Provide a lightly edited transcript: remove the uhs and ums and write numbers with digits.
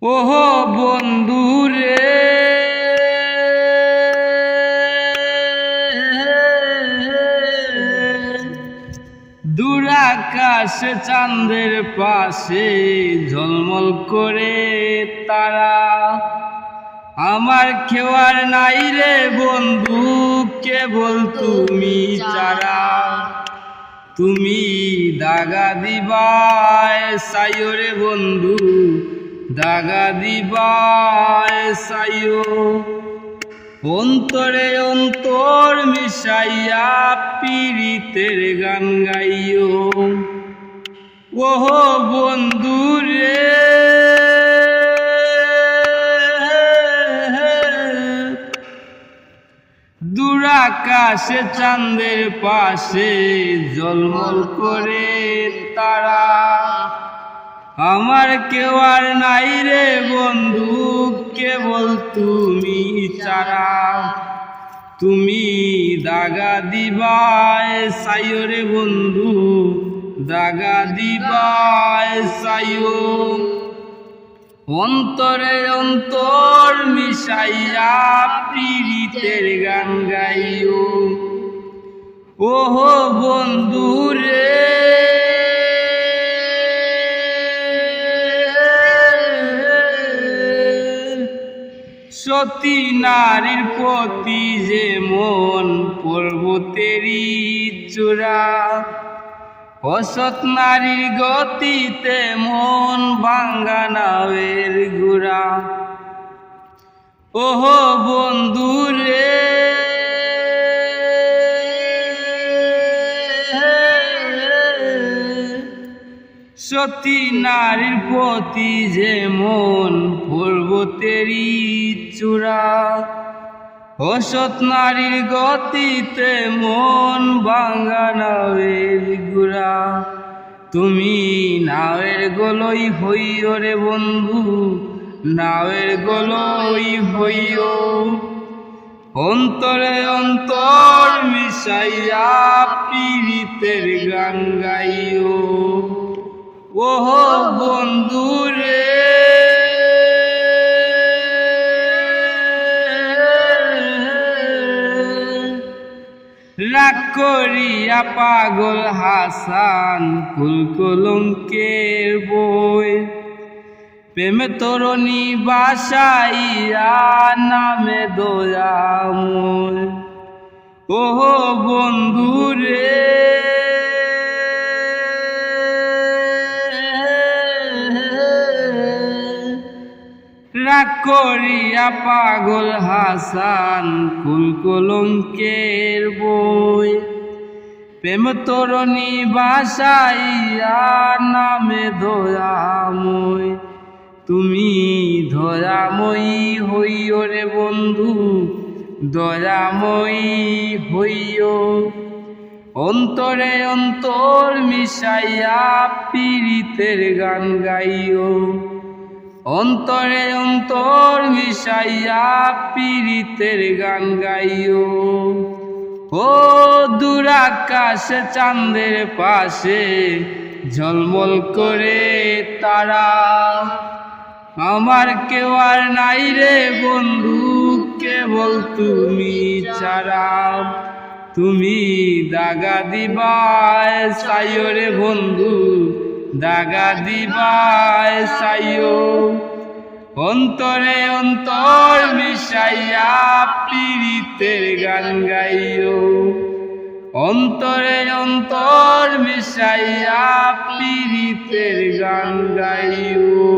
ওহো বন্ধু রে, দূর আকাশে চাঁদের পাশে ঝলমল করে তারা। আমার কেউ আর নাই রে বন্ধু, কেবল তুমি ছাড়া। তুমি দাগা দিবায় সাইও রে বন্ধু, দাগা দিবায় সাইও। অন্তরে অন্তর মিশাইয়া পীড়িতের গান গাইও। ওহো বন্ধু রে, দূর আকাশে চাঁদের পাশে ঝলমল করে তারা। আমার কেউ আর নাই রে বন্ধু, কেবল তুমি ছাড়া। তুমি দাগা দিবায় সাইও রে বন্ধু, দাগা দিবায় সাইও। অন্তরে অন্তর মিশাইয়া পীড়িতের গান গাইও। ওহো বন্ধু রে, সতী নারীর প্রতি যে মন পর্বতেরই চূড়া। অসৎ নারীর গতিতে মন ভাঙ্গা নাওয়ের গুড়া। ওহো বন্ধু রে, সতী নারীর প্রতি যে মন পর্বতেরই চূড়া। অসৎ নারীর গতিতে মন ভাঙ্গা নাওয়ের গুড়া। তুমি নাওয়ের গলই হইও রে বন্ধু, নাওয়ের গলই হইও। অন্তরে অন্তর মিশাইয়া পীড়িতের গান গাইও। ওহো বন্ধু রে, রাগ করিয়া পাগল হাসান কুল কলঙ্কের বই। প্রেমে তরণী বাসাইয়া নামে দয়াময়। ওহো বন্ধু রে, রাগ করিয়া পাগল হাসান কুল কলঙ্কের বই। প্রেম তরণী বাসাইয়া নামে দয়াময়। তুমি দয়াময়ী হইও রে বন্ধু, দয়াময়ী হইও। অন্তরে অন্তর মিশাইয়া পীড়িতের গান গাইও। অন্তরে অন্তর মিশাইয়া পীড়িতের গান গাইও। ও দূর আকাশে চাঁদের পাশে ঝলমল করে তারা। আমার কেউ আর নাই রে বন্ধু, কেবল তুমি ছাড়া। তুমি দাগা দিবায় সাইও রে বন্ধু, দাগা দিবায় সাইও। অন্তরে অন্তর মিশাইয়া পীড়িতের গান গাইও। অন্তরে অন্তর মিশাইয়া পীড়িতের গান গাইও।